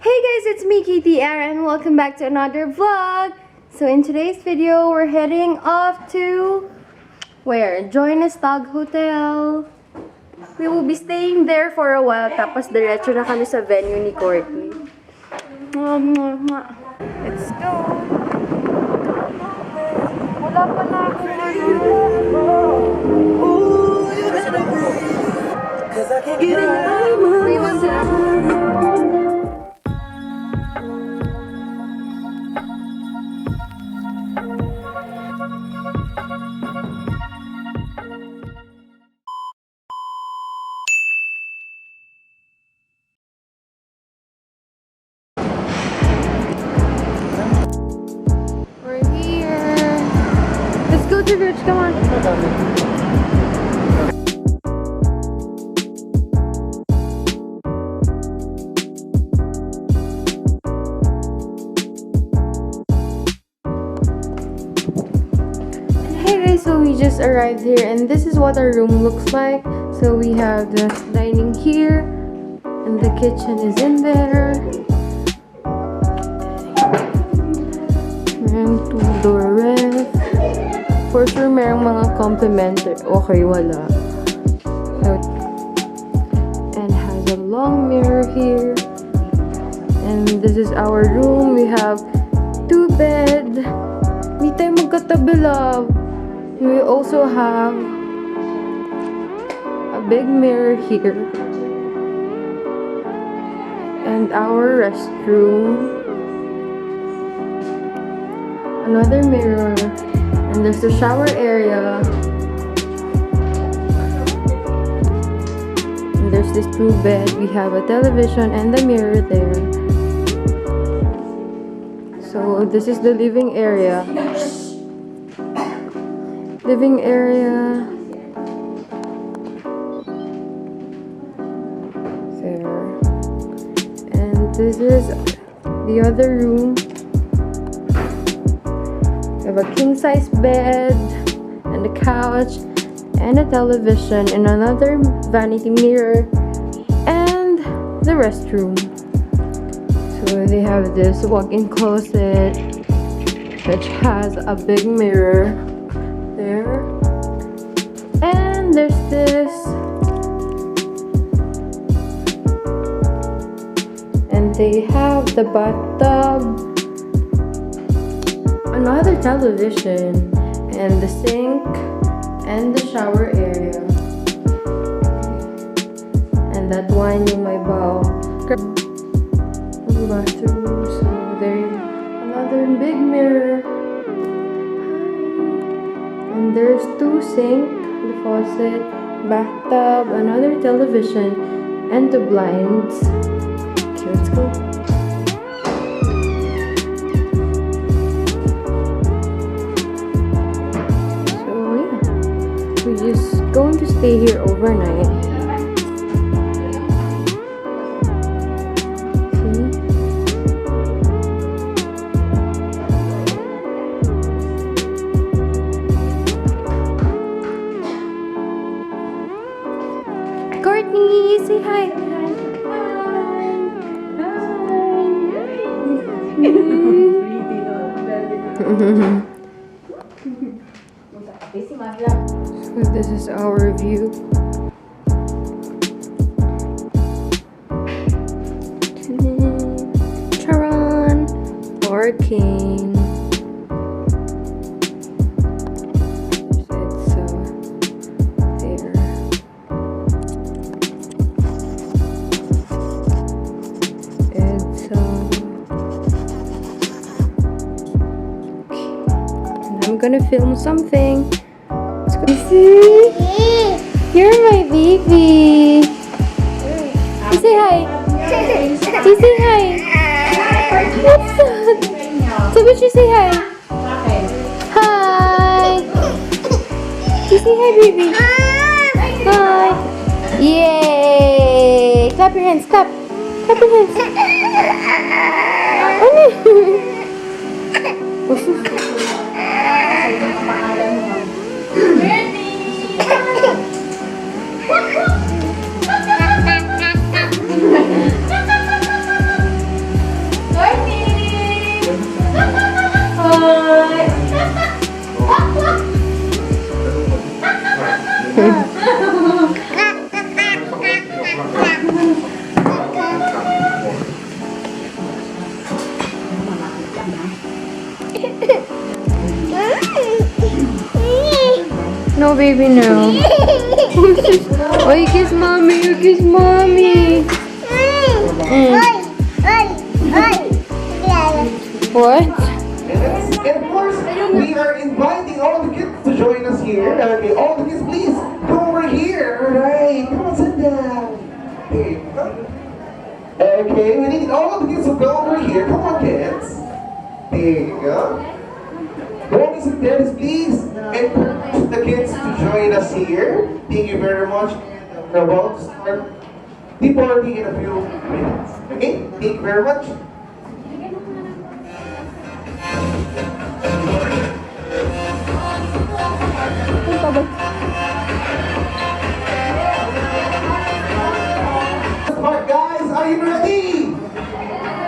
Hey guys, it's me, Kittyarra, and welcome back to another vlog. So in today's video, we're heading off to where? Stag Hotel. We will be staying there for a while, tapos diretso na kami sa venue ni Courtney. Let's go! Wala pa na ako We're here. Let's go to church, come on. Hey guys, so we just arrived here and this is what our room looks like. So we have the dining here and the kitchen is in there. Merong 2-door ref. For sure, merong mga complimentary. Okay, wala. And has a long mirror here. And this is our room. We have 2 beds. Hindi tayo magkatabi, love. We also have a big mirror here. And our restroom. Another mirror. And there's the shower area. And there's this 2 bed. We have a television and the mirror there. So this is the living area. Living area. There. And this is the other room. We have a king-size bed and a couch and a television and another vanity mirror and the restroom. So they have this walk-in closet which has a big mirror there, and there's this, and they have the bathtub, another television, and the sink and the shower area, and that one in my bowl. Bathroom, so there's another big mirror. And there's 2 sinks, the faucet, bathtub, another television, and the blinds. Okay, let's go. So yeah, we're just going to stay here overnight. Courtney, say hi. So this is our view. Charan, parking. I'm gonna film something. Let's go. See? You're my baby. You say hi. You say hi. What's that? So would you say hi? Hi. You say hi, baby. Hi. Yay. Clap your hands. Clap. Clap your hands. Oh no. What's this? No, baby, no. Oh, you kiss mommy, you kiss mommy. What? And of course, we are inviting all the kids to join us here. Okay, all the kids, please come over here. All right, come on, sit down. Okay, we need all the kids to go over here. Come on, kids. There you go. Mommies and daddies, please encourage the kids to join us here. Thank you very much. We're about to start the party in a few minutes. Okay, thank you very much. Smart guys, are you ready?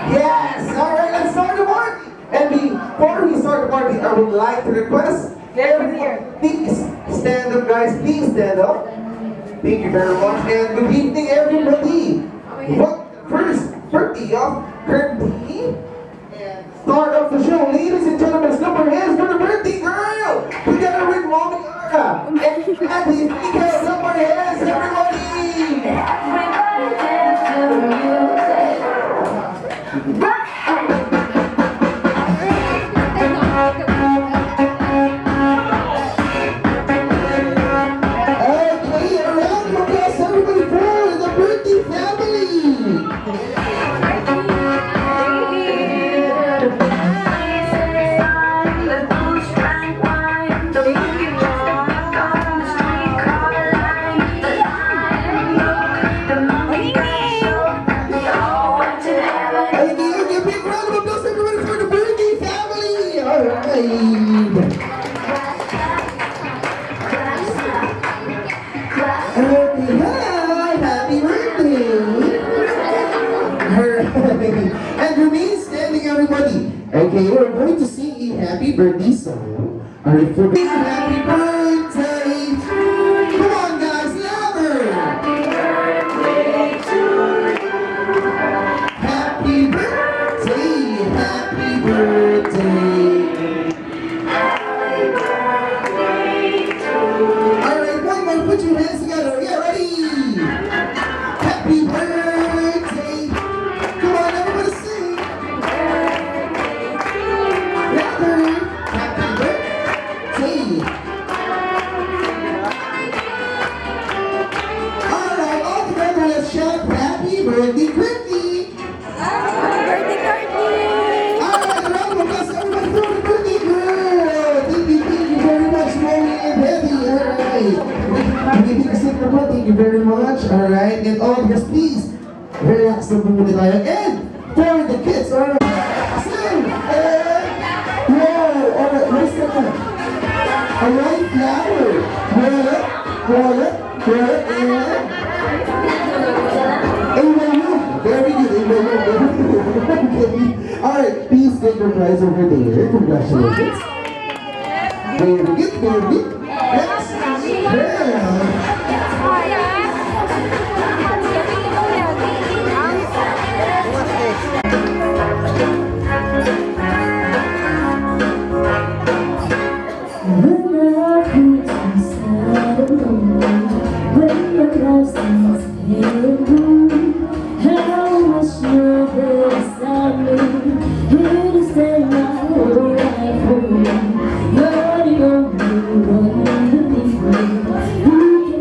Yes! Alright, let's start the party! And before we start the party, I would like to request everyone, please stand up, guys. Please stand up. Thank you very much. And good evening, everybody. What first birthday of Courtney? Start of the show, ladies and gentlemen, clap your hands for the birthday girl! Together with Mommy Aria and Auntie Nika, clap your hands, everybody! Everybody dance to the music. Okay, a round of applause, everybody, for the birthday family! Hey, give a big round of applause, everybody, for the birthday family! Alright! Okay, hi! Happy birthday! Alright, and remain standing, everybody. Okay, we're going to sing a happy birthday song. Alright, for happy birthday to you. Come on, guys, louder! Happy birthday to you. Happy birthday, happy birthday. Happy birthday to you. Alright, one more, put your hands together. Yeah, ready? Happy birthday. Come on, everybody sing. Louder. Happy birthday. Alright, all together, let's shout happy birthday, Courtney. Alright, a round of applause, everybody, for the birthday girl. Thank you very much, Mommy and Daddy. Alright. We give a sit naman. Thank you very much. Alright, and all guys, please, relax na po muna tayo. And for the kids, alright. Sing! And wow! Alright, where's the one? Alright, flower. Wallet, wallet, wallet, and very good, okay. Alright, please get your prize over there. Congratulations. Very good, very good. Next, You're the only one who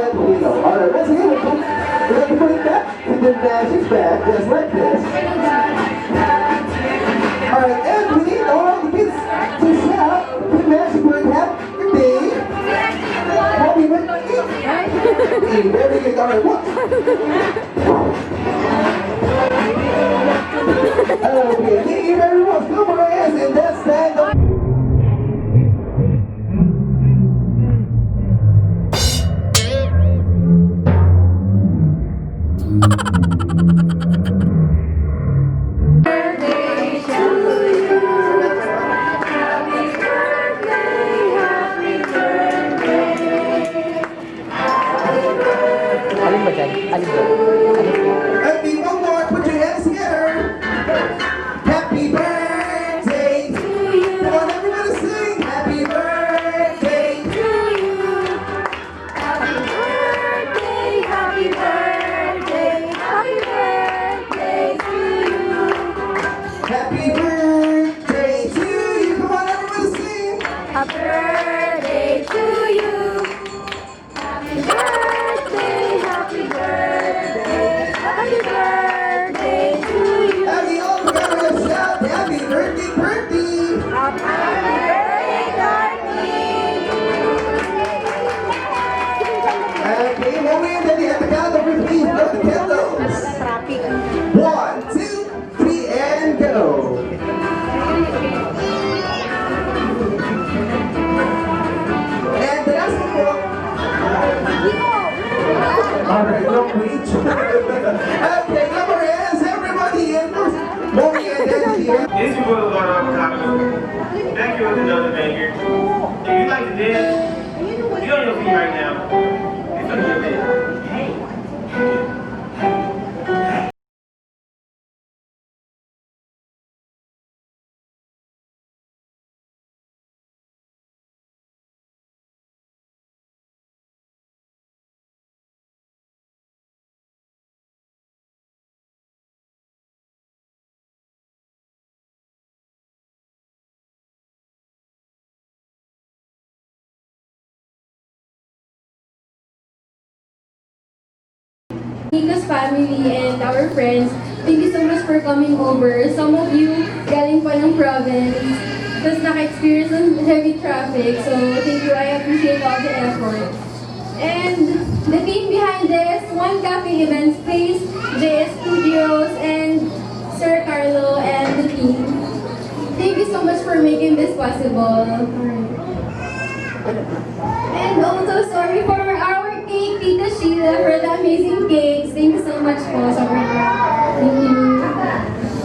red halo. Alright, once again, we're going to put it back to the magic bag, just like this. Alright, and we need all the kids to shout the magic word, happy birthday. Happy birthday. Very good. Alright, what? Okay, thank you very much. Come on, guys, and that's stand up. Alin ba dyan? Alin ba? Alin ba? Happy one more, put your hands together. Happy birthday to you. Come on, everybody sing. Happy birthday to you. Happy birthday, happy birthday, happy birthday to you. Happy birthday to you. Come on, everybody sing. Happy birthday to you. Happy birthday, happy birthday, happy birthday to you. Happy all together, let's shout. Happy birthday, birthday. Happy birthday, Courtney. Okay, moment, then you have to count over three. Blow the candles. 1, 2, 3, and go. And the last one po. Alright, no reach. Okay, number is everybody in first. Mommy and Daddy here. This is what a lot of comments. Thank you with another banger. If you like to dance, get on your feet right now. It's gonna be a bit. Hey. Nico's family and our friends, thank you so much for coming over. Some of you galing pa ng province, tapos naka-experience ng heavy traffic. So thank you, I appreciate all the effort. And the team behind this, One Cafe Event Space, JS Studios, and Sir Carlo and the team. Thank you so much for making this possible. And also sorry for our cake, Tita Sheila, for the amazing cakes. Thank you so much po. Thank you.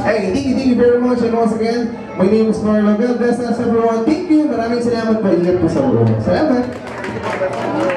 Hey, thank you very much. And once again, my name is Carlo. God bless us everyone. Thank you. Maraming salamat po. Ingat po sa buong. Salamat.